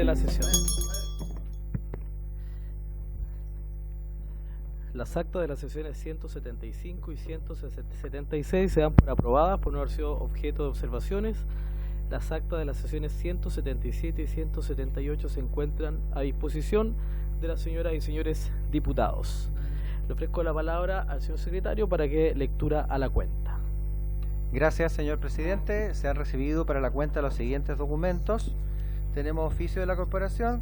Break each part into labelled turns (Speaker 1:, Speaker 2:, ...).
Speaker 1: de la sesión. Las actas de las sesiones 175 y 176 se dan por aprobadas por no haber sido objeto de observaciones. Las actas de las sesiones 177 y 178 se encuentran a disposición de las señoras y señores diputados. Le ofrezco la palabra al señor secretario para que lectura a la cuenta.
Speaker 2: Gracias, señor presidente. Se han recibido para la cuenta los siguientes documentos. Tenemos oficio de la corporación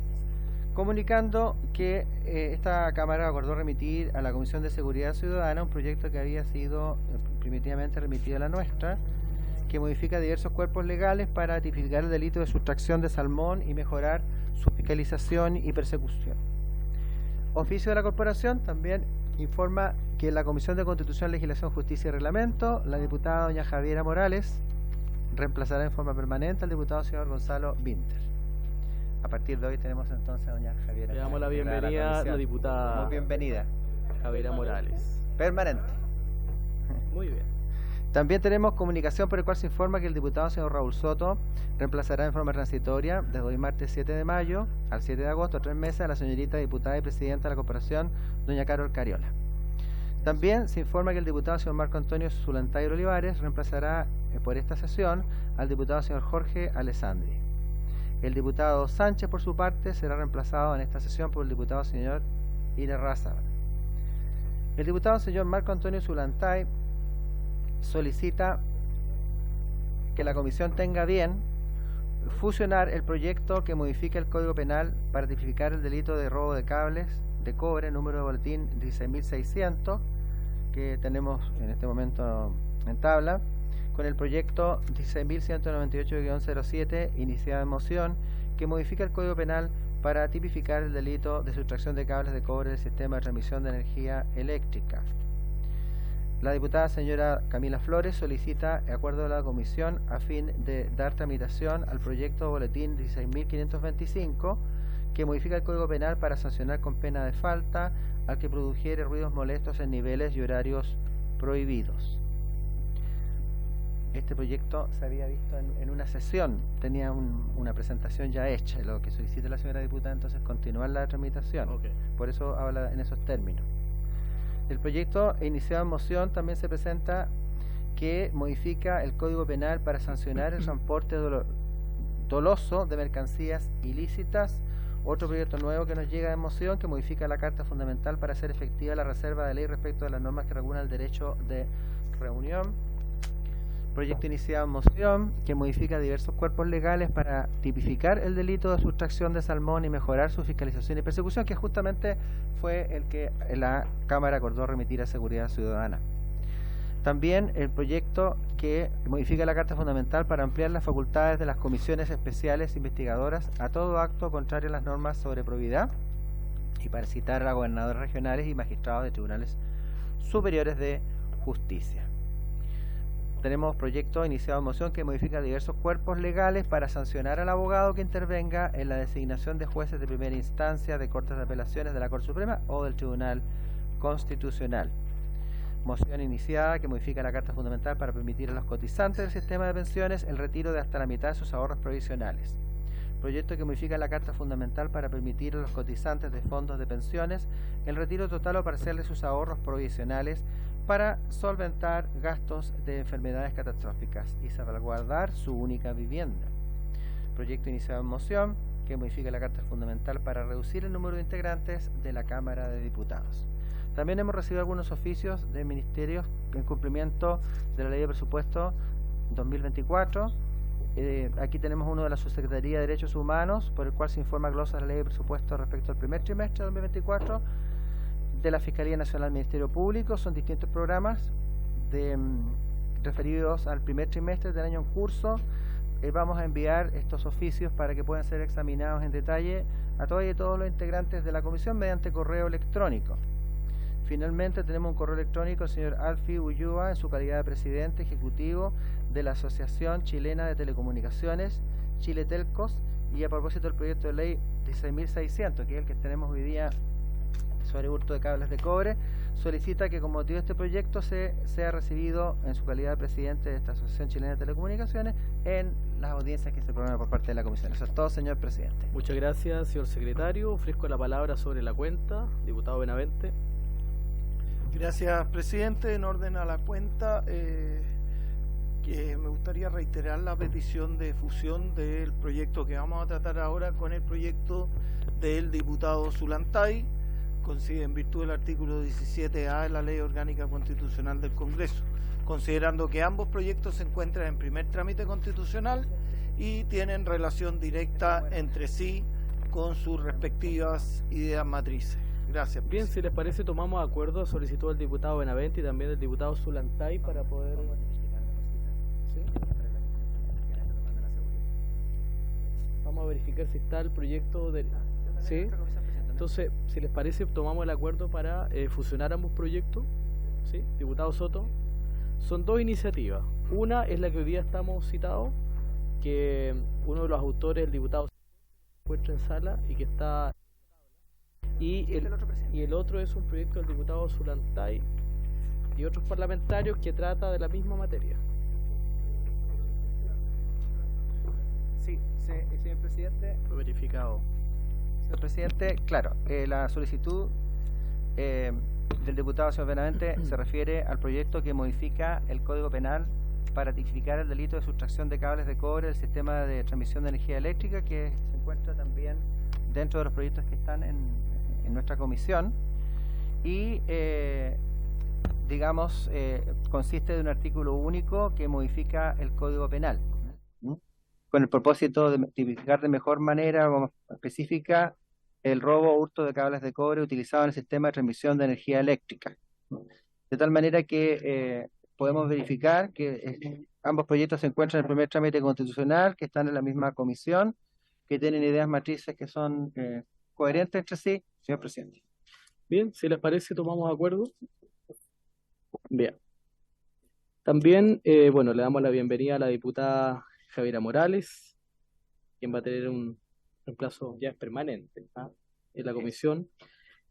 Speaker 2: comunicando que esta Cámara acordó remitir a la Comisión de Seguridad Ciudadana un proyecto que había sido primitivamente remitido a la nuestra, que modifica diversos cuerpos legales para tipificar el delito de sustracción de salmón y mejorar su fiscalización y persecución. Oficio de la corporación también informa que en la Comisión de Constitución, Legislación, Justicia y Reglamento, la diputada doña Javiera Morales reemplazará en forma permanente al diputado señor Gonzalo Vinter. A partir de hoy tenemos entonces a doña Javiera.
Speaker 1: Le damos la bienvenida a la diputada.
Speaker 2: Muy bienvenida.
Speaker 1: Javiera Morales.
Speaker 2: Permanente.
Speaker 1: Muy bien.
Speaker 2: También tenemos comunicación por el cual se informa que el diputado señor Raúl Soto reemplazará en forma transitoria desde hoy martes 7 de mayo al 7 de agosto, 3 meses, a la señorita diputada y presidenta de la corporación, doña Carol Cariola. También se informa que el diputado señor Marco Antonio Zulantay Olivares reemplazará por esta sesión al diputado señor Jorge Alessandri. El diputado Sánchez, por su parte, será reemplazado en esta sesión por el diputado señor Ire Rázaga. El diputado señor Marco Antonio Zulantay solicita que la comisión tenga bien fusionar el proyecto que modifica el Código Penal para tipificar el delito de robo de cables de cobre, número de boletín 16.600, que tenemos en este momento en tabla, con el proyecto 16.198-07, iniciado en moción, que modifica el Código Penal para tipificar el delito de sustracción de cables de cobre del sistema de transmisión de energía eléctrica. La diputada señora Camila Flores solicita acuerdo de la comisión a fin de dar tramitación al proyecto boletín 16.525, que modifica el Código Penal para sancionar con pena de falta al que produjere ruidos molestos en niveles y horarios prohibidos. Este proyecto se había visto en una sesión, tenía una presentación ya hecha, lo que solicita la señora diputada entonces continuar la tramitación.
Speaker 1: Okay.
Speaker 2: Por eso habla en esos términos. El proyecto iniciado en moción también se presenta que modifica el Código Penal para sancionar el transporte doloso de mercancías ilícitas. Otro proyecto nuevo que nos llega en moción que modifica la Carta Fundamental para hacer efectiva la reserva de ley respecto de las normas que regulan el derecho de reunión. Proyecto iniciado en moción que modifica diversos cuerpos legales para tipificar el delito de sustracción de salmón y mejorar su fiscalización y persecución, que justamente fue el que la Cámara acordó remitir a Seguridad Ciudadana. También el proyecto que modifica la Carta Fundamental para ampliar las facultades de las comisiones especiales investigadoras a todo acto contrario a las normas sobre probidad y para citar a gobernadores regionales y magistrados de tribunales superiores de justicia. Tenemos proyecto iniciado en moción que modifica diversos cuerpos legales para sancionar al abogado que intervenga en la designación de jueces de primera instancia, de Cortes de Apelaciones de la Corte Suprema o del Tribunal Constitucional. Moción iniciada que modifica la Carta Fundamental para permitir a los cotizantes del sistema de pensiones el retiro de hasta la mitad de sus ahorros provisionales. Proyecto que modifica la Carta Fundamental para permitir a los cotizantes de fondos de pensiones el retiro total o parcial de sus ahorros provisionales para solventar gastos de enfermedades catastróficas y salvaguardar su única vivienda. Proyecto iniciado en moción que modifica la Carta Fundamental para reducir el número de integrantes de la Cámara de Diputados. También hemos recibido algunos oficios de ministerios en cumplimiento de la Ley de Presupuesto 2024. Aquí tenemos uno de la Subsecretaría de Derechos Humanos, por el cual se informa glosa de la Ley de Presupuesto respecto al primer trimestre de 2024. De la Fiscalía Nacional del Ministerio Público, son distintos programas referidos al primer trimestre del año en curso. Vamos a enviar estos oficios para que puedan ser examinados en detalle a todas y todos los integrantes de la comisión mediante correo electrónico. Finalmente tenemos un correo electrónico del señor Alfie Ulloa en su calidad de presidente ejecutivo de la Asociación Chilena de Telecomunicaciones, Chile Telcos, y a propósito del proyecto de ley 16.600, que es el que tenemos hoy día sobre hurto de cables de cobre, solicita que con motivo de este proyecto sea recibido en su calidad de presidente de esta Asociación Chilena de Telecomunicaciones en las audiencias que se programan por parte de la Comisión. Eso es todo, señor presidente.
Speaker 1: Muchas gracias, señor secretario. Ofrezco la palabra sobre la cuenta. Diputado Benavente.
Speaker 3: Gracias, presidente. En orden a la cuenta, que me gustaría reiterar la petición de fusión del proyecto que vamos a tratar ahora con el proyecto del diputado Zulantay, en virtud del artículo 17A de la Ley Orgánica Constitucional del Congreso, considerando que ambos proyectos se encuentran en primer trámite constitucional y tienen relación directa entre sí con sus respectivas ideas matrices. Gracias.
Speaker 1: Bien, si les parece, tomamos de acuerdo a solicitud del diputado Benavente y también del diputado Zulantay para poder... ¿Sí? Vamos a verificar si está el proyecto del... ¿Sí? Entonces, si les parece, tomamos el acuerdo para fusionar ambos proyectos. ¿Sí? Diputado Soto. Son dos iniciativas. Una es la que hoy día estamos citados, que uno de los autores, el diputado, se encuentra en sala y que está... Y el otro es un proyecto del diputado Zulantay y otros parlamentarios que trata de la misma materia.
Speaker 2: Sí, señor presidente.
Speaker 1: Fue verificado.
Speaker 2: Señor presidente, claro, la solicitud del diputado señor Benavente se refiere al proyecto que modifica el Código Penal para tipificar el delito de sustracción de cables de cobre del sistema de transmisión de energía eléctrica, que se encuentra también dentro de los proyectos que están en nuestra comisión, y digamos consiste de un artículo único que modifica el Código Penal, ¿no?, con el propósito de tipificar de mejor manera o más específica el robo o hurto de cables de cobre utilizado en el sistema de transmisión de energía eléctrica, ¿no?, de tal manera que podemos verificar que ambos proyectos se encuentran en el primer trámite constitucional, que están en la misma comisión, que tienen ideas matrices que son coherentes entre sí, señor presidente.
Speaker 1: Bien, si les parece, tomamos de acuerdo. Bien. También, bueno, le damos la bienvenida a la diputada Javiera Morales, quien va a tener un reemplazo ya permanente, ¿ah?, en la comisión.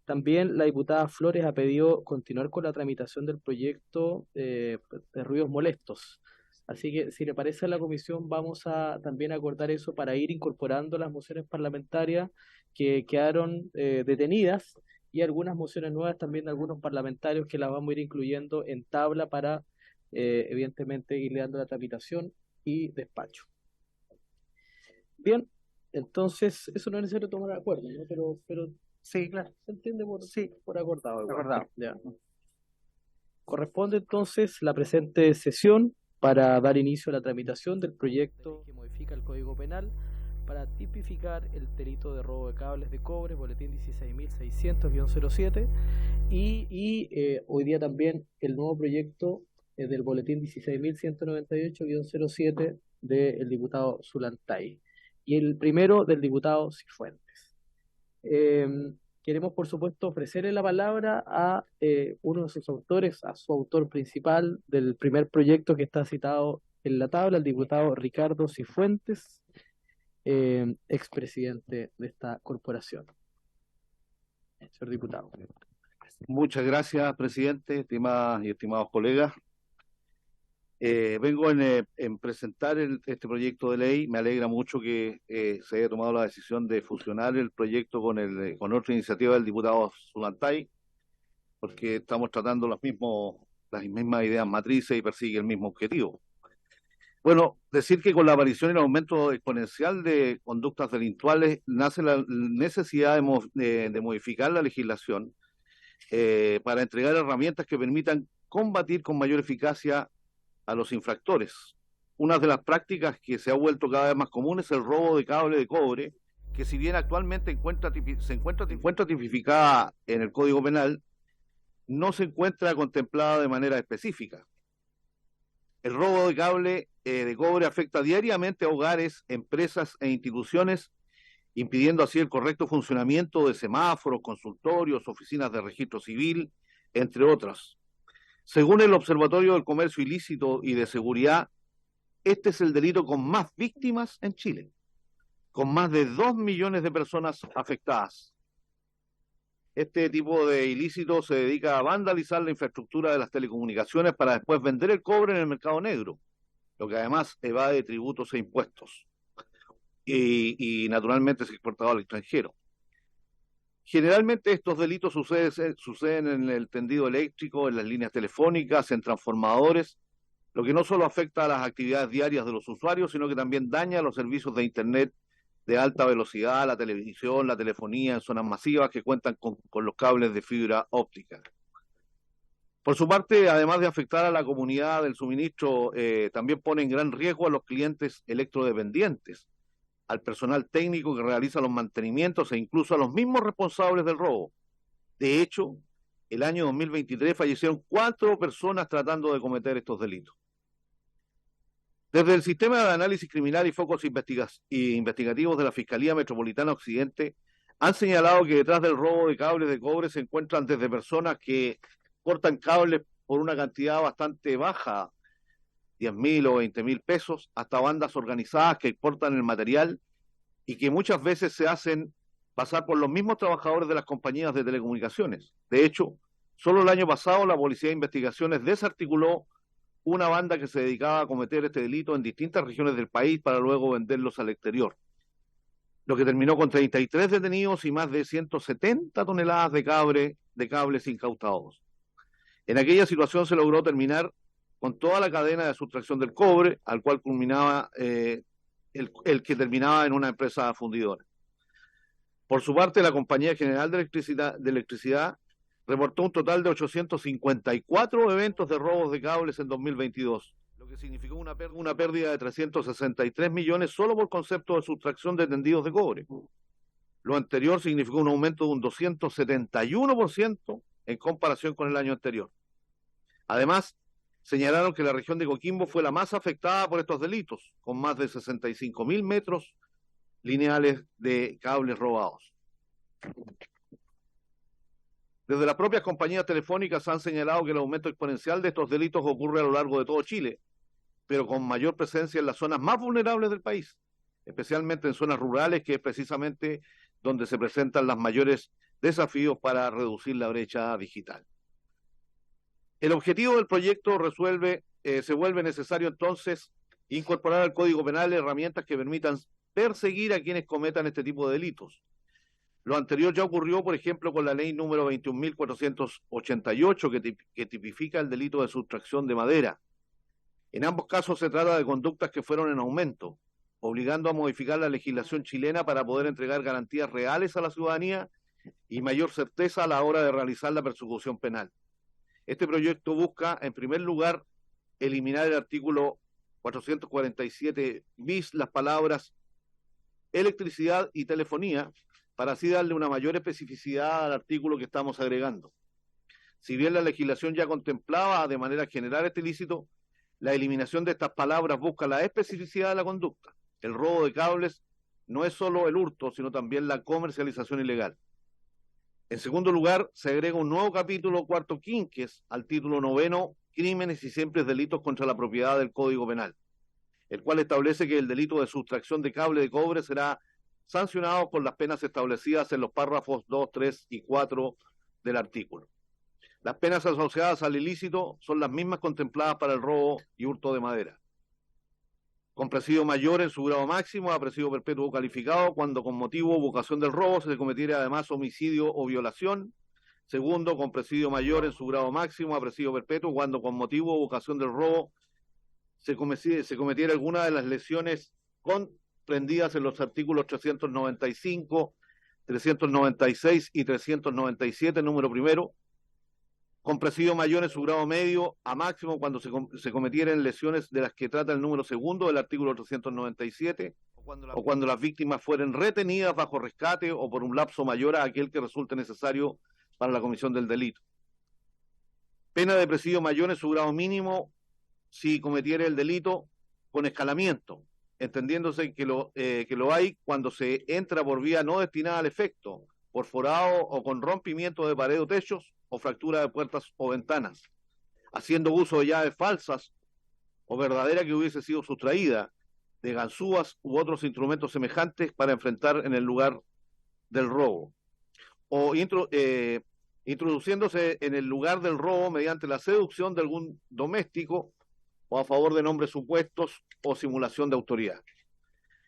Speaker 1: También la diputada Flores ha pedido continuar con la tramitación del proyecto de ruidos molestos. Así que, si le parece a la comisión, vamos a también acordar eso para ir incorporando las mociones parlamentarias que quedaron detenidas y algunas mociones nuevas también de algunos parlamentarios que las vamos a ir incluyendo en tabla para, evidentemente, irle dando la tramitación y despacho. Bien, entonces, eso no es necesario tomar acuerdo, ¿no? Pero
Speaker 2: sí, claro,
Speaker 1: se entiende por,
Speaker 2: sí,
Speaker 1: por acordado.
Speaker 2: acordado.
Speaker 1: Ya. Corresponde entonces la presente sesión para dar inicio a la tramitación del proyecto que modifica el Código Penal para tipificar el delito de robo de cables de cobre, boletín 16.600-07, y hoy día también el nuevo proyecto del boletín 16.198-07 del diputado Zulantay y el primero del diputado Cifuentes. Queremos, por supuesto, ofrecerle la palabra a uno de sus autores, a su autor principal del primer proyecto que está citado en la tabla, el diputado Ricardo Cifuentes, expresidente de esta corporación. Señor diputado.
Speaker 4: Muchas gracias, presidente, estimadas y estimados colegas. Vengo en presentar este proyecto de ley. Me alegra mucho que se haya tomado la decisión de fusionar el proyecto con otra iniciativa del diputado Zulantay, porque estamos tratando las mismas ideas matrices y persigue el mismo objetivo. Bueno, decir que con la aparición y el aumento exponencial de conductas delictuales nace la necesidad de modificar la legislación para entregar herramientas que permitan combatir con mayor eficacia a los infractores. Una de las prácticas que se ha vuelto cada vez más común es el robo de cable de cobre, que si bien actualmente se encuentra tipificada en el Código Penal, no se encuentra contemplada de manera específica. El robo de cable de cobre afecta diariamente a hogares, empresas e instituciones, impidiendo así el correcto funcionamiento de semáforos, consultorios, oficinas de registro civil, entre otras. Según el Observatorio del Comercio Ilícito y de Seguridad, este es el delito con más víctimas en Chile, con más de 2 millones de personas afectadas. Este tipo de ilícito se dedica a vandalizar la infraestructura de las telecomunicaciones para después vender el cobre en el mercado negro, lo que además evade tributos e impuestos y naturalmente es exportado al extranjero. Generalmente estos delitos suceden en el tendido eléctrico, en las líneas telefónicas, en transformadores, lo que no solo afecta a las actividades diarias de los usuarios, sino que también daña los servicios de Internet de alta velocidad, la televisión, la telefonía en zonas masivas que cuentan con los cables de fibra óptica. Por su parte, además de afectar a la comunidad del suministro, también pone en gran riesgo a los clientes electrodependientes, al personal técnico que realiza los mantenimientos e incluso a los mismos responsables del robo. De hecho, el año 2023 fallecieron 4 personas tratando de cometer estos delitos. Desde el Sistema de Análisis Criminal y Focos Investigativos de la Fiscalía Metropolitana Occidente han señalado que detrás del robo de cables de cobre se encuentran desde personas que cortan cables por una cantidad bastante baja, 10.000 o 20.000 pesos, hasta bandas organizadas que exportan el material y que muchas veces se hacen pasar por los mismos trabajadores de las compañías de telecomunicaciones. De hecho, solo el año pasado la Policía de Investigaciones desarticuló una banda que se dedicaba a cometer este delito en distintas regiones del país para luego venderlos al exterior, lo que terminó con 33 detenidos y más de 170 toneladas de cables incautados. En aquella situación se logró terminar con toda la cadena de sustracción del cobre, al cual culminaba el que terminaba en una empresa fundidora. Por su parte, la Compañía General de Electricidad reportó un total de 854 eventos de robos de cables en 2022, lo que significó una pérdida de 363 millones solo por concepto de sustracción de tendidos de cobre. Lo anterior significó un aumento de un 271% en comparación con el año anterior. Además, señalaron que la región de Coquimbo fue la más afectada por estos delitos, con más de 65.000 metros lineales de cables robados. Desde las propias compañías telefónicas han señalado que el aumento exponencial de estos delitos ocurre a lo largo de todo Chile, pero con mayor presencia en las zonas más vulnerables del país, especialmente en zonas rurales, que es precisamente donde se presentan los mayores desafíos para reducir la brecha digital. El objetivo del proyecto se vuelve necesario entonces incorporar al Código Penal herramientas que permitan perseguir a quienes cometan este tipo de delitos. Lo anterior ya ocurrió, por ejemplo, con la ley número 21.488 que tipifica el delito de sustracción de madera. En ambos casos se trata de conductas que fueron en aumento, obligando a modificar la legislación chilena para poder entregar garantías reales a la ciudadanía y mayor certeza a la hora de realizar la persecución penal. Este proyecto busca, en primer lugar, eliminar el artículo 447 bis, las palabras electricidad y telefonía, para así darle una mayor especificidad al artículo que estamos agregando. Si bien la legislación ya contemplaba de manera general este ilícito, la eliminación de estas palabras busca la especificidad de la conducta. El robo de cables no es solo el hurto, sino también la comercialización ilegal. En segundo lugar, se agrega un nuevo capítulo cuarto quinques al título 9, Crímenes y simples delitos contra la propiedad del Código Penal, el cual establece que el delito de sustracción de cable de cobre será sancionado con las penas establecidas en los párrafos 2, 3 y 4 del artículo. Las penas asociadas al ilícito son las mismas contempladas para el robo y hurto de madera. Con presidio mayor en su grado máximo a presidio perpetuo calificado cuando con motivo o vocación del robo se cometiera además homicidio o violación. Segundo, con presidio mayor en su grado máximo a presidio perpetuo cuando con motivo o vocación del robo se cometiera alguna de las lesiones comprendidas en los artículos 395, 396 y 397, número primero, con presidio mayor en su grado medio a máximo cuando se cometieran lesiones de las que trata el número segundo del artículo 397, o cuando las víctimas fueren retenidas bajo rescate o por un lapso mayor a aquel que resulte necesario para la comisión del delito. Pena de presidio mayor en su grado mínimo si cometiera el delito con escalamiento, entendiéndose que lo hay cuando se entra por vía no destinada al efecto, por forado o con rompimiento de pared o techos o fractura de puertas o ventanas, haciendo uso de llaves falsas o verdadera que hubiese sido sustraída, de ganzúas u otros instrumentos semejantes para enfrentar en el lugar del robo, o introduciéndose en el lugar del robo mediante la seducción de algún doméstico o a favor de nombres supuestos o simulación de autoridad.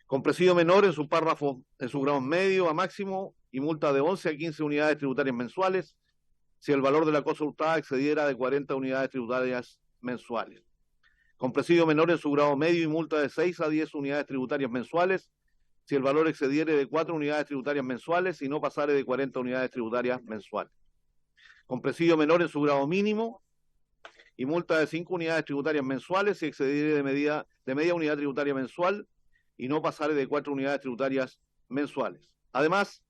Speaker 4: Con presidio menor en su párrafo, en su grado medio a máximo y multa de 11 a 15 unidades tributarias mensuales si el valor de la cosa hurtada excediera de 40 unidades tributarias mensuales. Con presidio menor en su grado medio y multa de 6 a 10 unidades tributarias mensuales si el valor excediere de 4 unidades tributarias mensuales y no pasare de 40 unidades tributarias mensuales. Con presidio menor en su grado mínimo y multa de 5 unidades tributarias mensuales si excediere de media unidad tributaria mensual y no pasare de 4 unidades tributarias mensuales. Además,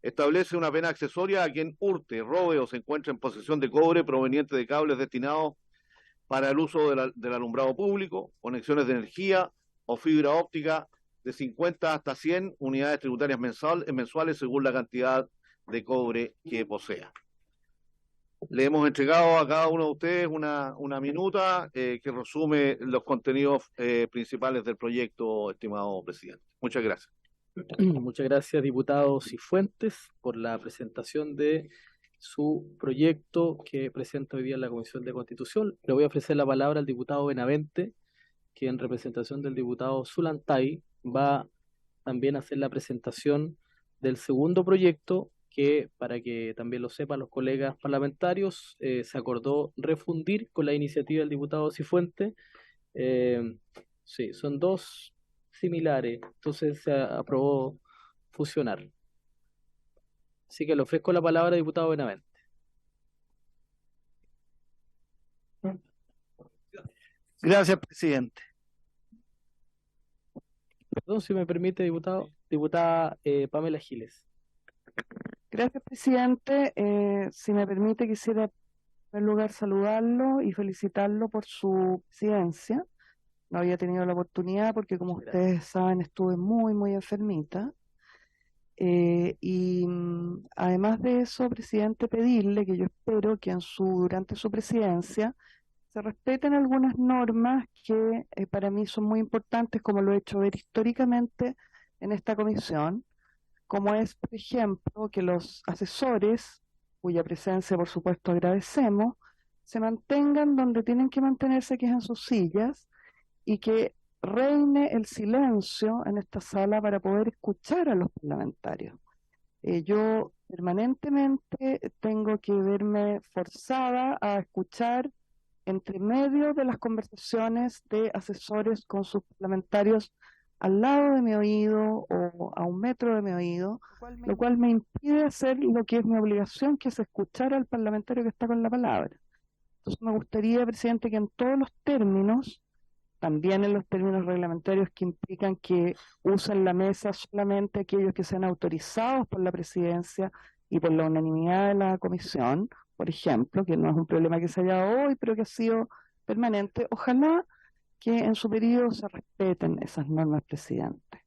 Speaker 4: establece una pena accesoria a quien hurte, robe o se encuentre en posesión de cobre proveniente de cables destinados para el uso del alumbrado público, conexiones de energía o fibra óptica de 50 hasta 100 unidades tributarias mensuales según la cantidad de cobre que posea. Le hemos entregado a cada uno de ustedes una minuta que resume los contenidos principales del proyecto, estimado presidente. Muchas gracias.
Speaker 1: Muchas gracias, diputado Cifuentes, por la presentación de su proyecto que presenta hoy día en la Comisión de Constitución. Le voy a ofrecer la palabra al diputado Benavente, que en representación del diputado Zulantay va también a hacer la presentación del segundo proyecto que, para que también lo sepan los colegas parlamentarios, se acordó refundir con la iniciativa del diputado Cifuentes. Sí, son dos similares, entonces se aprobó fusionar. Así que le ofrezco la palabra al diputado Benavente.
Speaker 3: Gracias, presidente.
Speaker 1: Perdón, si me permite, diputada Pamela Giles.
Speaker 5: Gracias, presidente. Si me permite, quisiera en primer lugar saludarlo y felicitarlo por su presidencia. No había tenido la oportunidad porque, como ustedes saben, estuve muy enfermita. Además de eso, presidente, pedirle que yo espero que durante su presidencia se respeten algunas normas que para mí son muy importantes, como lo he hecho ver históricamente en esta comisión, como es, por ejemplo, que los asesores, cuya presencia por supuesto agradecemos, se mantengan donde tienen que mantenerse, que es en sus sillas, y que reine el silencio en esta sala para poder escuchar a los parlamentarios. Yo permanentemente tengo que verme forzada a escuchar entre medio de las conversaciones de asesores con sus parlamentarios al lado de mi oído o a 1 metro de mi oído, lo cual me impide hacer lo que es mi obligación, que es escuchar al parlamentario que está con la palabra. Entonces me gustaría, presidente, que en todos los términos, también en los términos reglamentarios que implican que usen la mesa solamente aquellos que sean autorizados por la presidencia y por la unanimidad de la comisión, por ejemplo, que no es un problema que se haya dado hoy, pero que ha sido permanente, ojalá que en su periodo se respeten esas normas, presidente.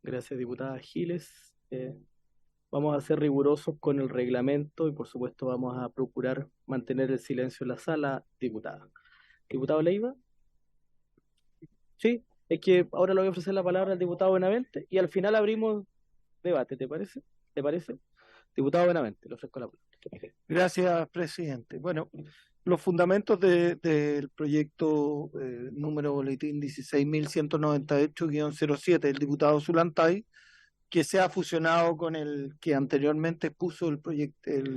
Speaker 1: Gracias, diputada Giles. Vamos a ser rigurosos con el reglamento y, por supuesto, vamos a procurar mantener el silencio en la sala, diputada. ¿Diputado Leiva? Sí, es que ahora le voy a ofrecer la palabra al diputado Benavente y al final abrimos debate, ¿te parece? ¿Te parece? Diputado Benavente, le ofrezco la palabra.
Speaker 3: Gracias, presidente. Bueno, los fundamentos del proyecto número boletín 16.198-07 del diputado Zulantay, que se ha fusionado con el que anteriormente expuso el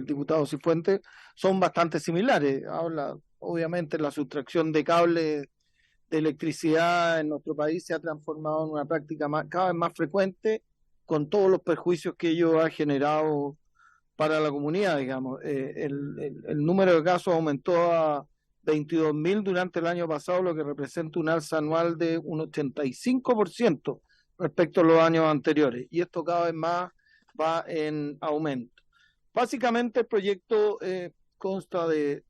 Speaker 3: diputado Cifuentes, son bastante similares. Habla, obviamente, la sustracción de cables de electricidad en nuestro país se ha transformado en una práctica cada vez más frecuente, con todos los perjuicios que ello ha generado para la comunidad, digamos. El número de casos aumentó a 22.000 durante el año pasado, lo que representa un alza anual de un 85% respecto a los años anteriores, y esto cada vez más va en aumento. Básicamente el proyecto consta de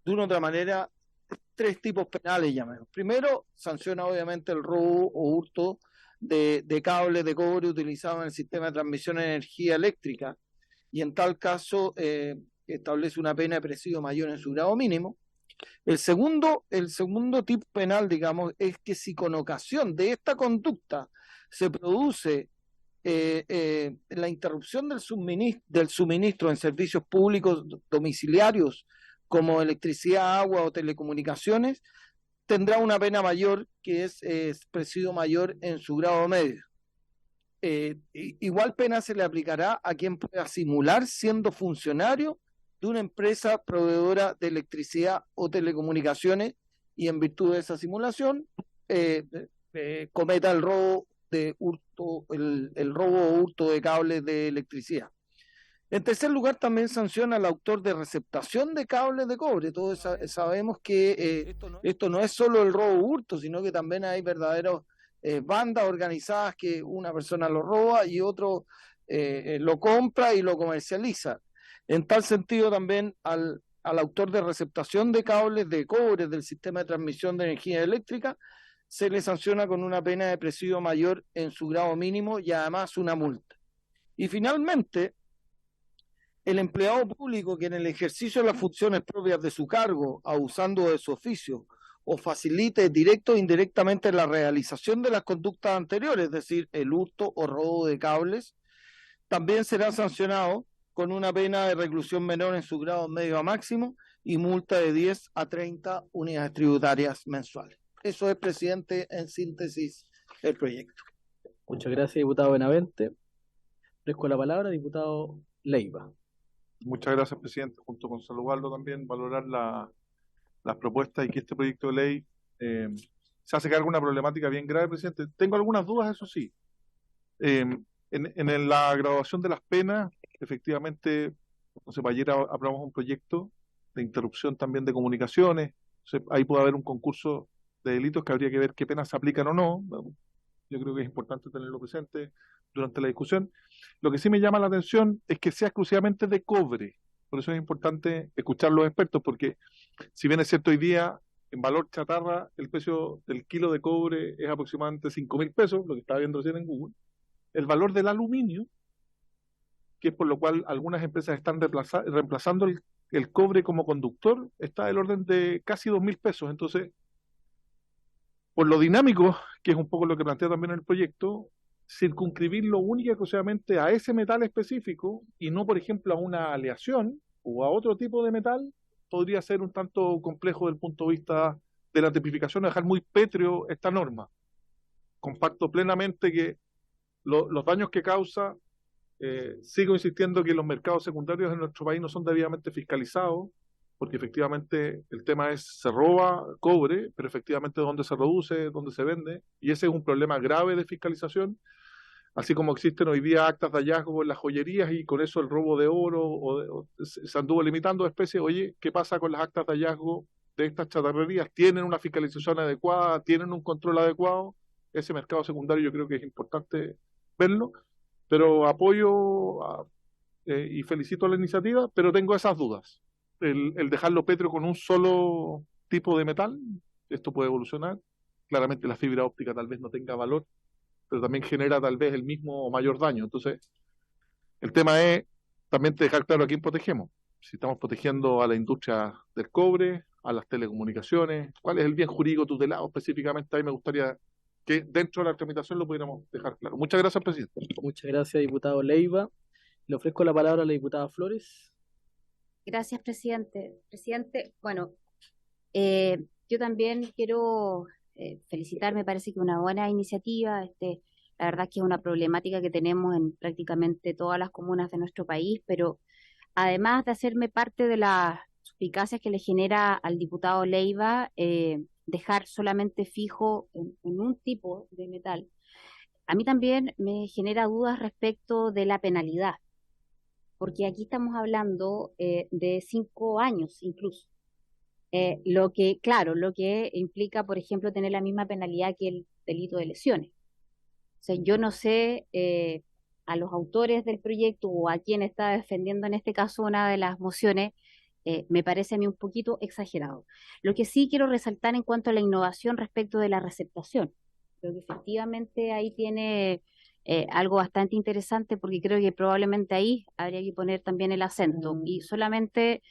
Speaker 3: una u otra manera, 3 tipos penales, llamemos. Primero, sanciona obviamente el robo o hurto de cables de cobre utilizados en el sistema de transmisión de energía eléctrica, y en tal caso establece una pena de presidio mayor en su grado mínimo. El segundo tipo penal, digamos, es que si con ocasión de esta conducta se produce la interrupción del suministro en servicios públicos domiciliarios como electricidad, agua o telecomunicaciones, tendrá una pena mayor, que es presidio mayor en su grado medio. Igual pena se le aplicará a quien pueda simular siendo funcionario de una empresa proveedora de electricidad o telecomunicaciones y en virtud de esa simulación cometa el robo de hurto, el robo o hurto de cables de electricidad. En tercer lugar, también sanciona al autor de receptación de cables de cobre. Todos sabemos que esto no es solo el robo o hurto, sino que también hay verdaderos bandas organizadas que una persona lo roba y otro lo compra y lo comercializa. En tal sentido, también al autor de receptación de cables de cobre del sistema de transmisión de energía eléctrica se le sanciona con una pena de presidio mayor en su grado mínimo y además una multa. Y finalmente, el empleado público que en el ejercicio de las funciones propias de su cargo, abusando de su oficio, o facilite directo o indirectamente la realización de las conductas anteriores, es decir, el hurto o robo de cables, también será sancionado con una pena de reclusión menor en su grado medio a máximo y multa de 10 a 30 unidades tributarias mensuales. Eso es, presidente, en síntesis, el proyecto.
Speaker 1: Muchas gracias, diputado Benavente. Ofrezco la palabra, diputado Leiva.
Speaker 6: Muchas gracias, presidente. Junto con saludarlo también, valorar las propuestas y que este proyecto de ley se hace cargo de una problemática bien grave, presidente. Tengo algunas dudas, eso sí. En la graduación de las penas, efectivamente, no sé, ayer aprobamos un proyecto de interrupción también de comunicaciones. Ahí puede haber un concurso de delitos que habría que ver qué penas se aplican o no. Yo creo que es importante tenerlo presente durante la discusión. Lo que sí me llama la atención es que sea exclusivamente de cobre. Por eso es importante escuchar a los expertos, porque si bien es cierto hoy día, en valor chatarra, el precio del kilo de cobre es aproximadamente 5.000 pesos, lo que estaba viendo recién en Google. El valor del aluminio, que es por lo cual algunas empresas están reemplazando el cobre como conductor, está del orden de casi 2.000 pesos. Entonces, por lo dinámico, que es un poco lo que plantea también el proyecto, circunscribirlo única y exclusivamente a ese metal específico y no, por ejemplo, a una aleación o a otro tipo de metal, podría ser un tanto complejo desde el punto de vista de la tipificación, dejar muy pétreo esta norma. Comparto plenamente que los daños que causa, sigo insistiendo que los mercados secundarios en nuestro país no son debidamente fiscalizados, porque efectivamente el tema es, se roba cobre, pero efectivamente dónde se produce, dónde se vende, y ese es un problema grave de fiscalización, así como existen hoy día actas de hallazgo en las joyerías y con eso el robo de oro, se anduvo limitando especies. Oye, ¿qué pasa con las actas de hallazgo de estas chatarrerías? ¿Tienen una fiscalización adecuada? ¿Tienen un control adecuado? Ese mercado secundario yo creo que es importante verlo, pero apoyo y felicito la iniciativa, pero tengo esas dudas. El dejarlo pétreo con un solo tipo de metal, esto puede evolucionar. Claramente la fibra óptica tal vez no tenga valor, pero también genera tal vez el mismo o mayor daño. Entonces, el tema es también dejar claro a quién protegemos. Si estamos protegiendo a la industria del cobre, a las telecomunicaciones, cuál es el bien jurídico tutelado específicamente, ahí me gustaría que dentro de la tramitación lo pudiéramos dejar claro. Muchas gracias, presidente.
Speaker 1: Muchas gracias, diputado Leiva. Le ofrezco la palabra a la diputada Flores.
Speaker 7: Gracias, presidente. Presidente, bueno, yo también quiero felicitar, me parece que una buena iniciativa. La verdad es que es una problemática que tenemos en prácticamente todas las comunas de nuestro país, pero además de hacerme parte de las suspicacias que le genera al diputado Leiva dejar solamente fijo en un tipo de metal, a mí también me genera dudas respecto de la penalidad, porque aquí estamos hablando de 5 años incluso. Lo que implica, por ejemplo, tener la misma penalidad que el delito de lesiones. O sea, yo no sé a los autores del proyecto o a quien está defendiendo en este caso una de las mociones, me parece a mí un poquito exagerado. Lo que sí quiero resaltar en cuanto a la innovación respecto de la receptación, creo que efectivamente ahí tiene algo bastante interesante, porque creo que probablemente ahí habría que poner también el acento y solamente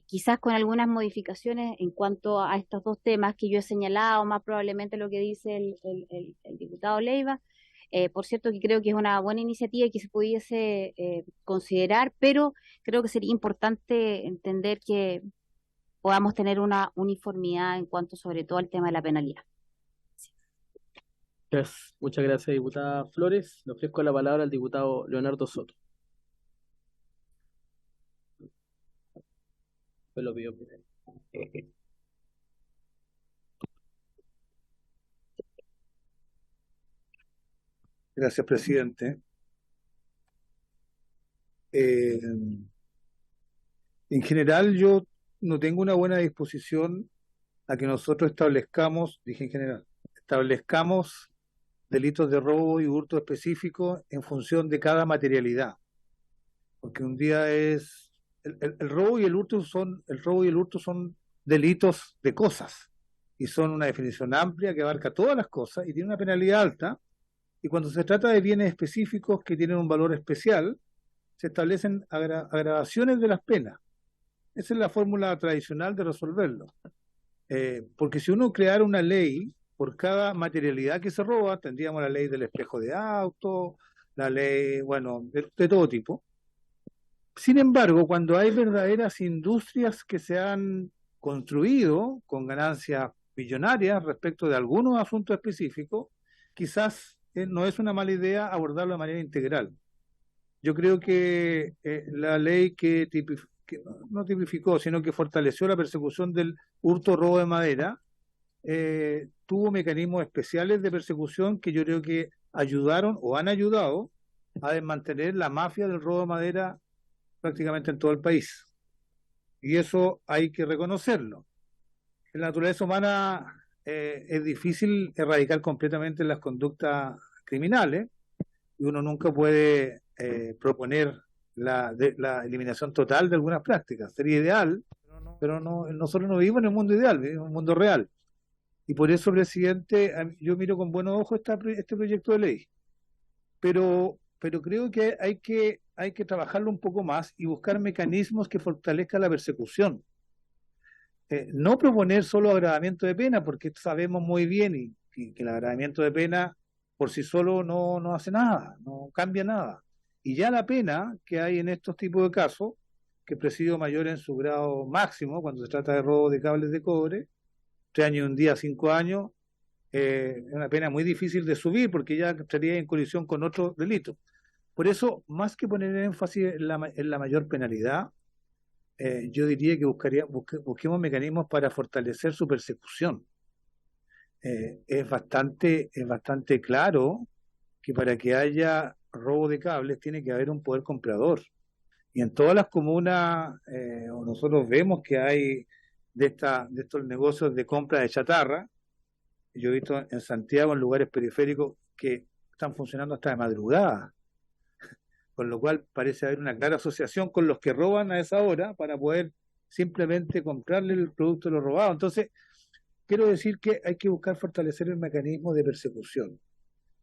Speaker 7: quizás con algunas modificaciones en cuanto a estos dos temas que yo he señalado, más probablemente lo que dice el diputado Leiva, Por cierto, que creo que es una buena iniciativa y que se pudiese considerar, pero creo que sería importante entender que podamos tener una uniformidad en cuanto sobre todo al tema de la penalidad.
Speaker 1: Muchas gracias, diputada Flores. Le ofrezco la palabra al diputado Leonardo Soto. Me lo pido primero.
Speaker 8: Gracias, presidente. En general, yo no tengo una buena disposición a que nosotros establezcamos delitos de robo y hurto específicos en función de cada materialidad. Porque un día es el robo y el hurto son delitos de cosas y son una definición amplia que abarca todas las cosas y tiene una penalidad alta. Y cuando se trata de bienes específicos que tienen un valor especial, se establecen agravaciones de las penas. Esa es la fórmula tradicional de resolverlo. Porque si uno creara una ley por cada materialidad que se roba, tendríamos la ley del espejo de auto, la ley, bueno, de todo tipo. Sin embargo, cuando hay verdaderas industrias que se han construido con ganancias millonarias respecto de algunos asuntos específicos, quizás no es una mala idea abordarlo de manera integral. Yo creo que la ley que no tipificó, sino que fortaleció la persecución del hurto robo de madera, tuvo mecanismos especiales de persecución que yo creo que ayudaron o han ayudado a desmanteler la mafia del robo de madera prácticamente en todo el país. Y eso hay que reconocerlo. En la naturaleza humana es difícil erradicar completamente las conductas criminales y uno nunca puede proponer la eliminación total de algunas prácticas. Sería ideal, pero nosotros no vivimos en el mundo ideal, vivimos en un mundo real. Y por eso, presidente, yo miro con buenos ojos este proyecto de ley. Pero creo que hay que trabajarlo un poco más y buscar mecanismos que fortalezcan la persecución. No proponer solo agravamiento de pena, porque sabemos muy bien y que el agravamiento de pena por sí solo no hace nada, no cambia nada. Y ya la pena que hay en estos tipos de casos, que presidio mayor en su grado máximo, cuando se trata de robo de cables de cobre, 3 años y un día, 5 años, es una pena muy difícil de subir porque ya estaría en colisión con otros delitos. Por eso, más que poner énfasis en la mayor penalidad, yo diría que busquemos mecanismos para fortalecer su persecución. Es bastante claro que para que haya robo de cables tiene que haber un poder comprador. Y en todas las comunas nosotros vemos que hay de estos negocios de compra de chatarra. Yo he visto en Santiago, en lugares periféricos, que están funcionando hasta de madrugada, con lo cual parece haber una clara asociación con los que roban a esa hora para poder simplemente comprarle el producto de lo robado. Entonces, quiero decir que hay que buscar fortalecer el mecanismo de persecución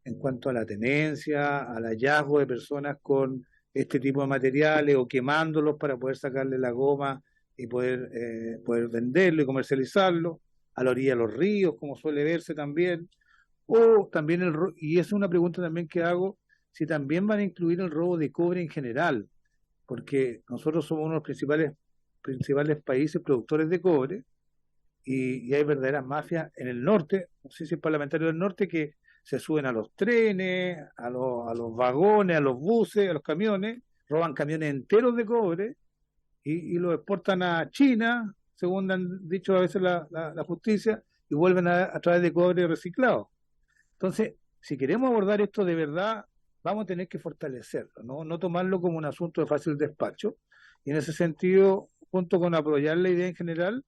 Speaker 8: en cuanto a la tenencia, al hallazgo de personas con este tipo de materiales o quemándolos para poder sacarle la goma y poder venderlo y comercializarlo, a la orilla de los ríos, como suele verse también, o también y es una pregunta también que hago, si también van a incluir el robo de cobre en general, porque nosotros somos uno de los principales países productores de cobre, y hay verdaderas mafias en el norte, no sé si es parlamentario del norte, que se suben a los trenes, a los vagones, a los buses, a los camiones, roban camiones enteros de cobre y los exportan a China, según han dicho a veces la justicia, y vuelven a través de cobre reciclado. Entonces, si queremos abordar esto de verdad, vamos a tener que fortalecerlo, no tomarlo como un asunto de fácil despacho. Y en ese sentido, junto con apoyar la idea en general,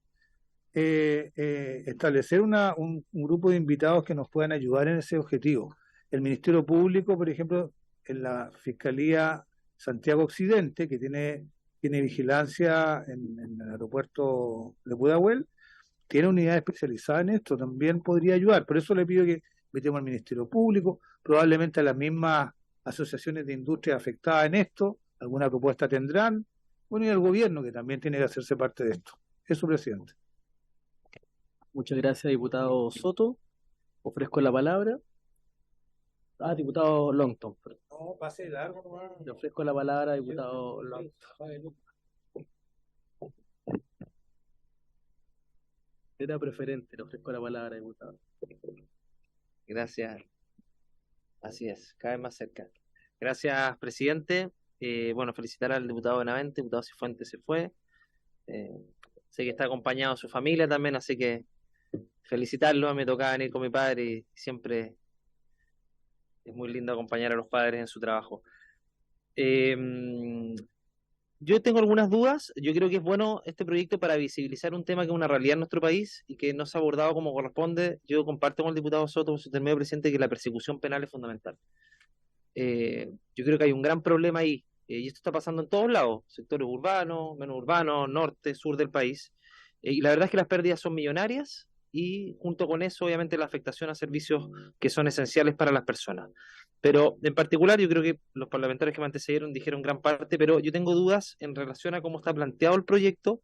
Speaker 8: establecer un grupo de invitados que nos puedan ayudar en ese objetivo. El Ministerio Público, por ejemplo, en la Fiscalía Santiago Occidente, que tiene vigilancia en el aeropuerto de Pudahuel, tiene unidad especializada en esto, también podría ayudar. Por eso le pido que invitemos al Ministerio Público, probablemente a las mismas asociaciones de industria afectadas en esto, alguna propuesta tendrán, bueno, y al gobierno, que también tiene que hacerse parte de esto. Eso, presidente.
Speaker 1: Muchas gracias, diputado Soto. Ofrezco la palabra Diputado Longton.
Speaker 8: No, pase largo nomás.
Speaker 1: Le ofrezco la palabra, diputado Longton. Era preferente, le ofrezco la palabra, diputado.
Speaker 9: Gracias. Así es, cada vez más cerca. Gracias, presidente. Bueno, felicitar al diputado Benavente, diputado Cifuentes se fue. Sé que está acompañado de su familia también, así que felicitarlo. Me tocaba venir con mi padre y siempre es muy lindo acompañar a los padres en su trabajo. Yo tengo algunas dudas. Yo creo que es bueno este proyecto para visibilizar un tema que es una realidad en nuestro país y que no se ha abordado como corresponde. Yo comparto con el diputado Soto, por su intermedio, presidente, que la persecución penal es fundamental. Yo creo que hay un gran problema ahí, y esto está pasando en todos lados, sectores urbanos, menos urbanos, norte, sur del país, y la verdad es que las pérdidas son millonarias y junto con eso obviamente la afectación a servicios que son esenciales para las personas. Pero en particular yo creo que los parlamentarios que me antecedieron dijeron gran parte, pero yo tengo dudas en relación a cómo está planteado el proyecto.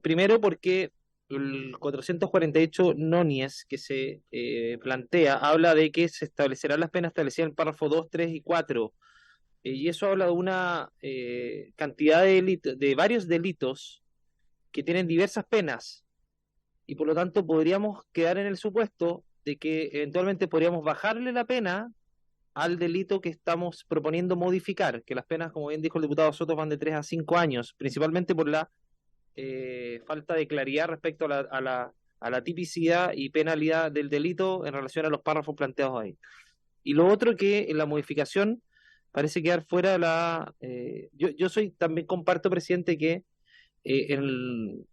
Speaker 9: Primero porque el 448 nonies que se plantea habla de que se establecerán las penas establecidas en el párrafo 2, 3 y 4, y eso habla de una cantidad de varios delitos que tienen diversas penas, y por lo tanto podríamos quedar en el supuesto de que eventualmente podríamos bajarle la pena al delito que estamos proponiendo modificar, que las penas, como bien dijo el diputado Soto, van de 3 a 5 años, principalmente por la falta de claridad respecto a la tipicidad y penalidad del delito en relación a los párrafos planteados ahí. Y lo otro, que en la modificación parece quedar fuera yo también comparto, presidente, que en el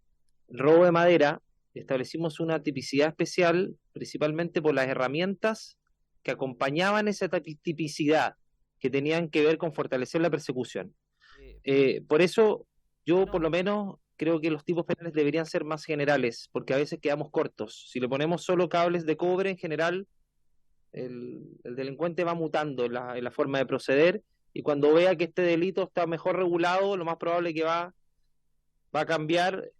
Speaker 9: robo de madera establecimos una tipicidad especial principalmente por las herramientas que acompañaban esa tipicidad, que tenían que ver con fortalecer la persecución. Por eso yo por lo menos creo que los tipos penales deberían ser más generales, porque a veces quedamos cortos. Si le ponemos solo cables de cobre, en general, el delincuente va mutando en la forma de proceder, y cuando vea que este delito está mejor regulado, lo más probable es que va a cambiar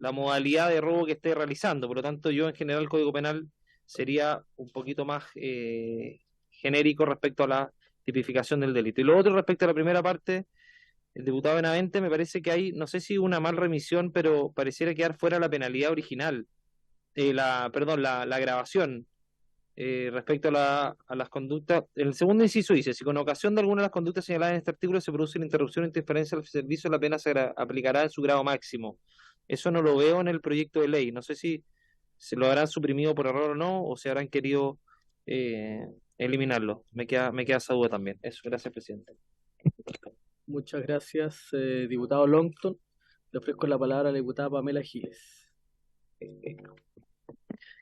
Speaker 9: la modalidad de robo que esté realizando. Por lo tanto, yo en general el Código Penal sería un poquito más genérico respecto a la tipificación del delito. Y lo otro, respecto a la primera parte, el diputado Benavente, me parece que hay, no sé si una mal remisión, pero pareciera quedar fuera la penalidad original, la agravación, respecto a las conductas. El segundo inciso dice: si con ocasión de alguna de las conductas señaladas en este artículo se produce una interrupción o interferencia del servicio, la pena se aplicará en su grado máximo. Eso no lo veo en el proyecto de ley. No sé si se lo habrán suprimido por error o no, o se habrán querido eliminarlo. Me queda esa duda también. Eso, gracias, presidente.
Speaker 1: Muchas gracias, diputado Longton. Le ofrezco la palabra a la diputada Pamela Giles.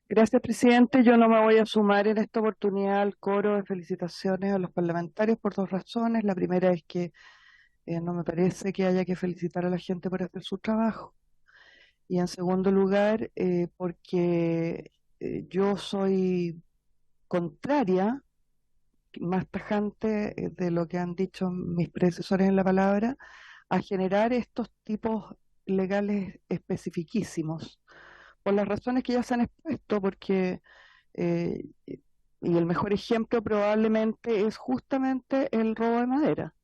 Speaker 5: Gracias, presidente. Yo no me voy a sumar en esta oportunidad al coro de felicitaciones a los parlamentarios por dos razones. La primera es que no me parece que haya que felicitar a la gente por hacer su trabajo. Y en segundo lugar, porque yo soy contraria, más tajante de lo que han dicho mis predecesores en la palabra, a generar estos tipos legales especifiquísimos, por las razones que ya se han expuesto, porque y el mejor ejemplo probablemente es justamente el robo de madera,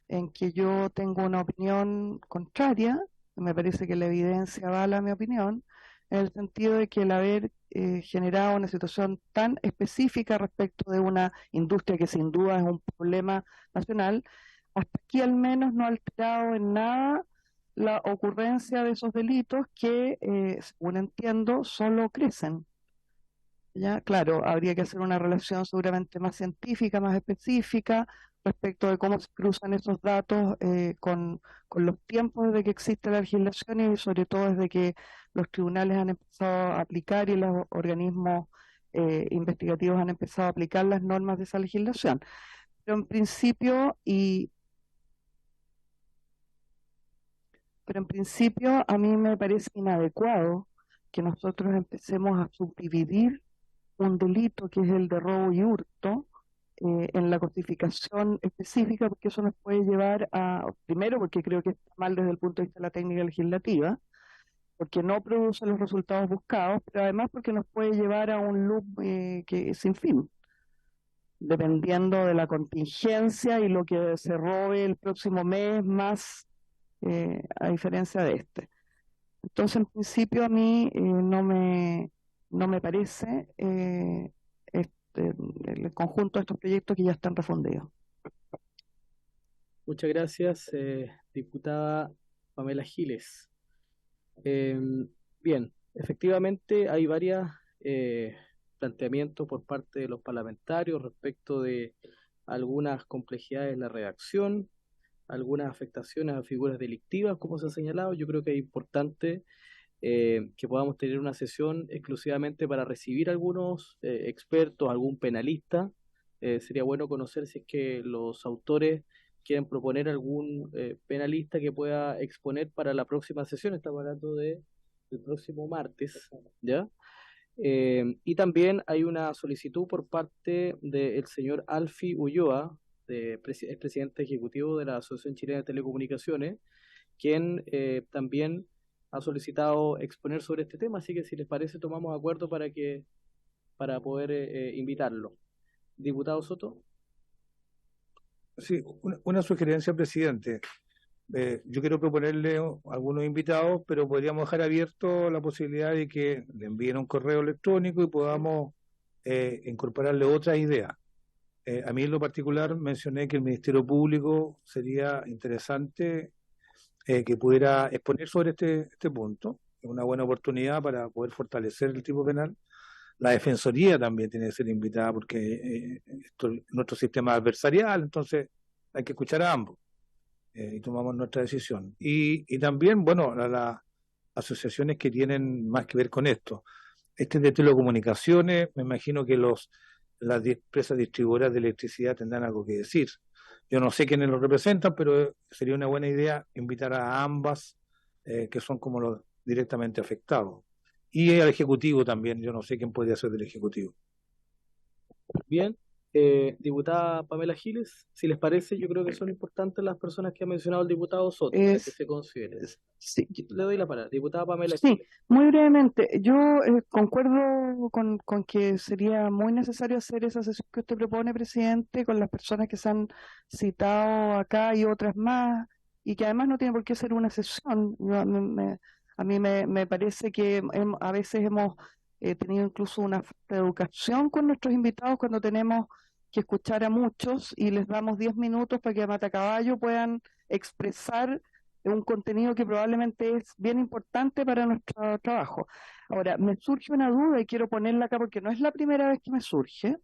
Speaker 5: en que yo tengo una opinión contraria. Me parece que la evidencia avala mi opinión, en el sentido de que el haber generado una situación tan específica respecto de una industria que sin duda es un problema nacional, hasta aquí al menos no ha alterado en nada la ocurrencia de esos delitos que, según entiendo, solo crecen. Ya, claro, habría que hacer una relación seguramente más científica, más específica, respecto de cómo se cruzan esos datos con los tiempos desde que existe la legislación, y sobre todo desde que los tribunales han empezado a aplicar y los organismos investigativos han empezado a aplicar las normas de esa legislación. Pero en principio, a mí me parece inadecuado que nosotros empecemos a subdividir un delito que es el de robo y hurto en la codificación específica, porque eso nos puede llevar a, primero, porque creo que está mal desde el punto de vista de la técnica legislativa, porque no produce los resultados buscados, pero además porque nos puede llevar a un loop que es sin fin, dependiendo de la contingencia y lo que se robe el próximo mes, más a diferencia de este. Entonces, en principio, a mí no me parece el conjunto de estos proyectos que ya están refundidos.
Speaker 1: Muchas gracias, diputada Pamela Giles. Bien, efectivamente hay varios planteamientos por parte de los parlamentarios respecto de algunas complejidades en la redacción, algunas afectaciones a figuras delictivas, como se ha señalado. Yo creo que es importante que podamos tener una sesión exclusivamente para recibir algunos expertos, algún penalista. Sería bueno conocer si es que los autores quieren proponer algún penalista que pueda exponer para la próxima sesión. Estamos hablando del próximo martes, ¿ya? Y también hay una solicitud por parte del señor Alfi Ulloa, es presidente ejecutivo de la Asociación Chilena de Telecomunicaciones, quien también ha solicitado exponer sobre este tema, así que si les parece tomamos acuerdo para poder invitarlo. Diputado Soto.
Speaker 8: Sí, una sugerencia, presidente. Yo quiero proponerle algunos invitados, pero podríamos dejar abierto la posibilidad de que le envíen un correo electrónico y podamos incorporarle otras ideas. A mí en lo particular mencioné que el Ministerio Público sería interesante que pudiera exponer sobre este punto. Es una buena oportunidad para poder fortalecer el tipo penal. La Defensoría también tiene que ser invitada porque nuestro sistema es adversarial, entonces hay que escuchar a ambos y tomamos nuestra decisión. Y también, bueno, las asociaciones que tienen más que ver con esto. Este de telecomunicaciones, me imagino que las empresas distribuidoras de electricidad tendrán algo que decir. Yo no sé quiénes lo representan, pero sería una buena idea invitar a ambas, que son como los directamente afectados. Y al Ejecutivo también, yo no sé quién podría ser del Ejecutivo.
Speaker 1: Bien, diputada Pamela Giles, si les parece, yo creo que son importantes las personas que ha mencionado el diputado Soto, para que se consideren.
Speaker 5: Sí.
Speaker 1: Le doy la palabra, diputada Pamela
Speaker 5: Sí,
Speaker 1: Giles.
Speaker 5: muy brevemente, yo concuerdo con que sería muy necesario hacer esa sesión que usted propone, presidente, con las personas que se han citado acá y otras más, y que además no tiene por qué ser una sesión. A mí me parece que a veces hemos tenido incluso una falta de educación con nuestros invitados cuando tenemos que escuchar a muchos y les damos 10 minutos para que a matacaballo puedan expresar un contenido que probablemente es bien importante para nuestro trabajo. Ahora, me surge una duda y quiero ponerla acá porque no es la primera vez que me surge,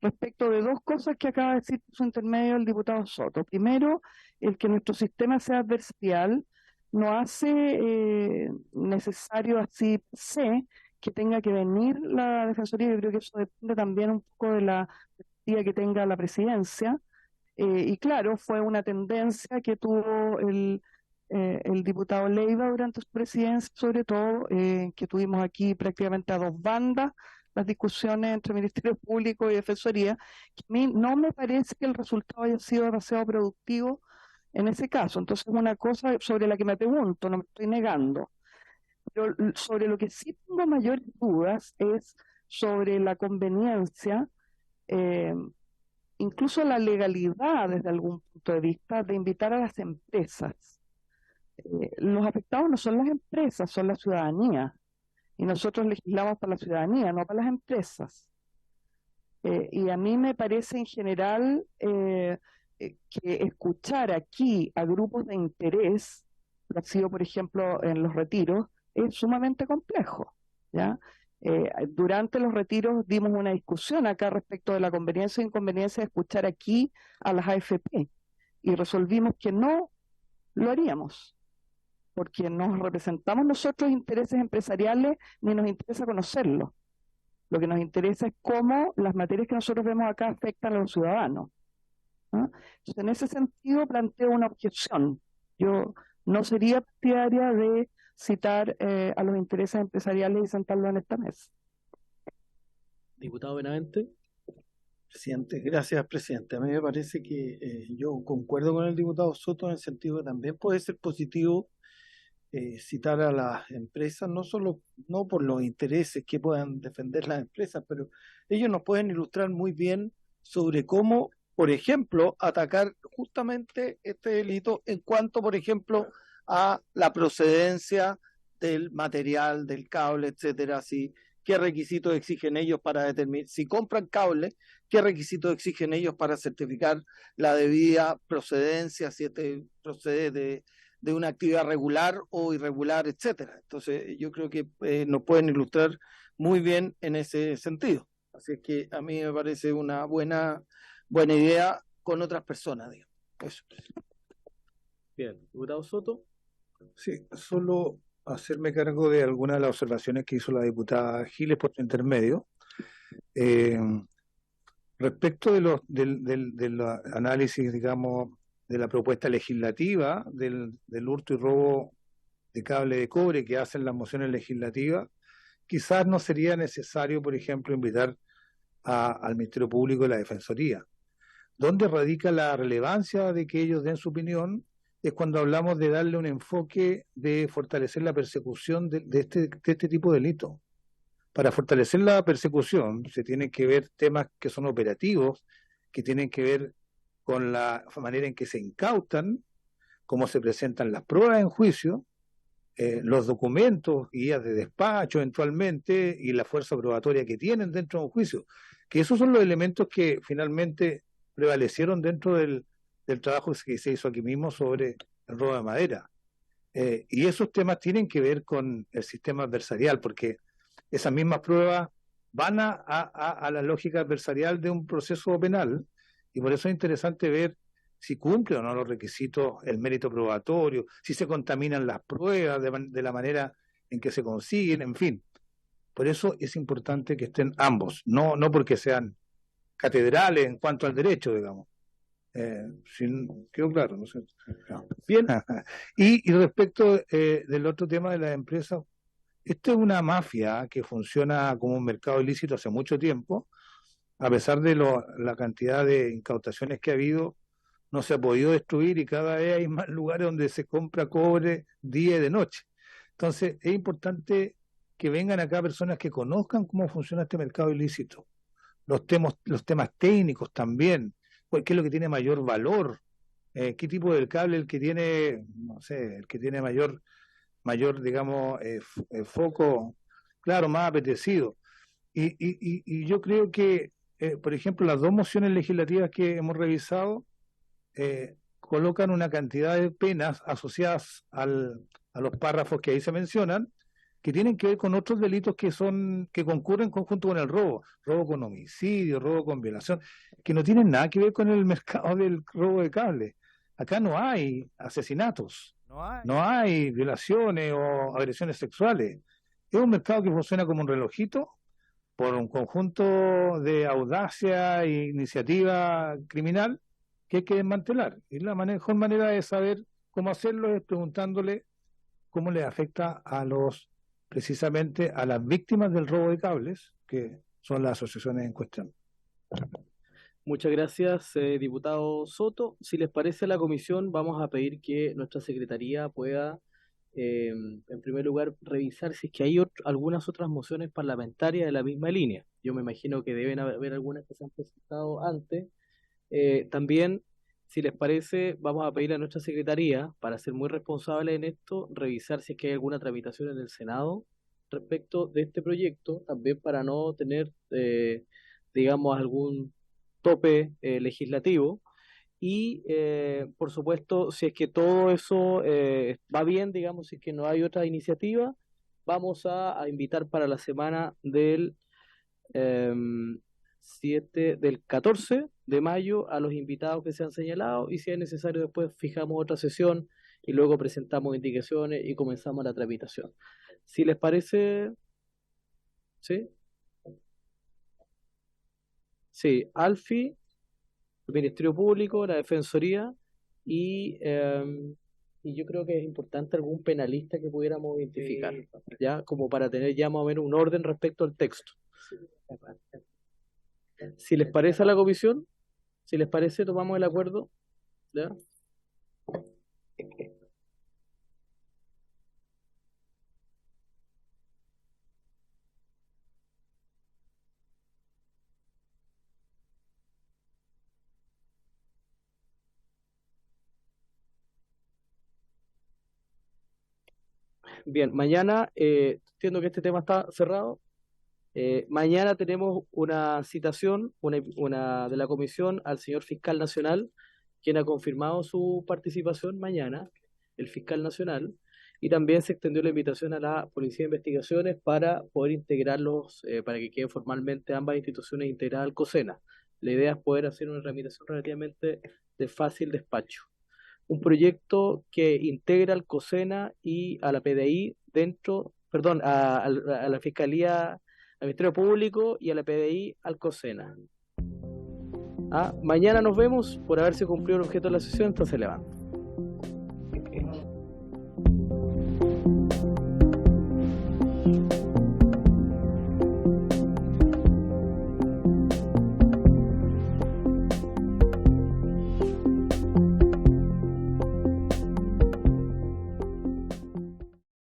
Speaker 5: respecto de dos cosas que acaba de decir por su intermedio el diputado Soto. Primero, el que nuestro sistema sea adversarial no hace necesario así que tenga que venir la Defensoría. Yo creo que eso depende también un poco de la perspectiva que tenga la presidencia. Y claro, fue una tendencia que tuvo el diputado Leiva durante su presidencia, sobre todo, que tuvimos aquí prácticamente a dos bandas las discusiones entre Ministerio Público y Defensoría, que a mí no me parece que el resultado haya sido demasiado productivo en ese caso. Entonces, es una cosa sobre la que me pregunto, no me estoy negando. Pero sobre lo que sí tengo mayores dudas es sobre la conveniencia, incluso la legalidad desde algún punto de vista, de invitar a las empresas. Los afectados no son las empresas, son la ciudadanía. Y nosotros legislamos para la ciudadanía, no para las empresas. Y a mí me parece en general que escuchar aquí a grupos de interés, lo ha sido por ejemplo en los retiros, es sumamente complejo, ¿ya? Durante los retiros dimos una discusión acá respecto de la conveniencia e inconveniencia de escuchar aquí a las AFP y resolvimos que no lo haríamos, porque nos representamos nosotros intereses empresariales ni nos interesa conocerlo. Lo que nos interesa es cómo las materias que nosotros vemos acá afectan a los ciudadanos, ¿no? Entonces, en ese sentido planteo una objeción. Yo no sería partidaria de citar a los intereses empresariales y sentarlo en esta mesa.
Speaker 1: Diputado Benavente.
Speaker 3: Presidente, gracias, presidente. A mí me parece que yo concuerdo con el diputado Soto en el sentido que también puede ser positivo citar a las empresas, no por los intereses que puedan defender las empresas, pero ellos nos pueden ilustrar muy bien sobre cómo, por ejemplo, atacar justamente este delito en cuanto, por ejemplo, a la procedencia del material, del cable, etcétera, qué requisitos exigen ellos para determinar, si compran cable, qué requisitos exigen ellos para certificar la debida procedencia, si este procede de una actividad regular o irregular, etcétera. Entonces, yo creo que nos pueden ilustrar muy bien en ese sentido. Así es que a mí me parece una buena idea con otras personas, digamos. Eso.
Speaker 1: Bien, diputado Soto.
Speaker 8: Sí, solo hacerme cargo de algunas de las observaciones que hizo la diputada Giles por su intermedio. Respecto del análisis, digamos, de la propuesta legislativa del hurto y robo de cable de cobre que hacen las mociones legislativas, quizás no sería necesario, por ejemplo, invitar al Ministerio Público y la Defensoría. ¿Dónde radica la relevancia de que ellos den su opinión? Es cuando hablamos de darle un enfoque de fortalecer la persecución de este tipo de delitos. Para fortalecer la persecución se tienen que ver temas que son operativos, que tienen que ver con la manera en que se incautan, cómo se presentan las pruebas en juicio, los documentos, guías de despacho eventualmente, y la fuerza probatoria que tienen dentro de un juicio. Que esos son los elementos que finalmente prevalecieron dentro del trabajo que se hizo aquí mismo sobre el robo de madera. Y esos temas tienen que ver con el sistema adversarial, porque esas mismas pruebas van a la lógica adversarial de un proceso penal, y por eso es interesante ver si cumple o no los requisitos, el mérito probatorio, si se contaminan las pruebas de la manera en que se consiguen, en fin. Por eso es importante que estén ambos, no porque sean catedrales en cuanto al derecho, digamos. Quedó claro, ¿no es cierto? No. Bien, y respecto del otro tema de las empresas, esta es una mafia que funciona como un mercado ilícito hace mucho tiempo. A pesar de la cantidad de incautaciones que ha habido, no se ha podido destruir y cada vez hay más lugares donde se compra cobre día y de noche. Entonces, es importante que vengan acá personas que conozcan cómo funciona este mercado ilícito. Los temas técnicos también, qué es lo que tiene mayor valor, qué tipo de cable el que tiene, no sé, el que tiene mayor digamos, foco, claro, más apetecido. Y yo creo que, por ejemplo, las dos mociones legislativas que hemos revisado colocan una cantidad de penas asociadas a los párrafos que ahí se mencionan, que tienen que ver con otros delitos que concurren conjunto con el robo con homicidio, robo con violación, que no tienen nada que ver con el mercado del robo de cable. Acá no hay asesinatos, no hay violaciones o agresiones sexuales. Es un mercado que funciona como un relojito por un conjunto de audacia e iniciativa criminal que hay que desmantelar. Y la mejor manera de saber cómo hacerlo es preguntándole cómo les afecta precisamente a las víctimas del robo de cables, que son las asociaciones en cuestión.
Speaker 1: Muchas gracias, diputado Soto. Si les parece a la comisión, vamos a pedir que nuestra secretaría pueda, en primer lugar, revisar si es que hay algunas otras mociones parlamentarias de la misma línea. Yo me imagino que deben haber algunas que se han presentado antes. También, si les parece, vamos a pedir a nuestra secretaría, para ser muy responsable en esto, revisar si es que hay alguna tramitación en el Senado respecto de este proyecto, también para no tener, digamos, algún tope legislativo. Y, por supuesto, si es que todo eso va bien, digamos, si es que no hay otra iniciativa, vamos a invitar para la semana del 14 de mayo a los invitados que se han señalado, y si es necesario después fijamos otra sesión y luego presentamos indicaciones y comenzamos la tramitación. Si les parece, ¿sí? Sí, ALFI, el Ministerio Público, la Defensoría y yo creo que es importante algún penalista que pudiéramos identificar, ya como para tener ya más o menos un orden respecto al texto. Si les parece a la comisión, si les parece, tomamos el acuerdo, ¿ya? Bien, mañana, entiendo que este tema está cerrado. Mañana tenemos una citación, una de la comisión al señor fiscal nacional, quien ha confirmado su participación mañana, el fiscal nacional, y también se extendió la invitación a la Policía de Investigaciones para poder integrarlos, para que queden formalmente ambas instituciones integradas al COSENA. La idea es poder hacer una tramitación relativamente de fácil despacho. Un proyecto que integra al COSENA y a la PDI dentro, perdón, a la Fiscalía, al Ministerio Público y a la PDI al COSENA. Mañana nos vemos. Por haberse cumplido el objeto de la sesión, entonces se levanta.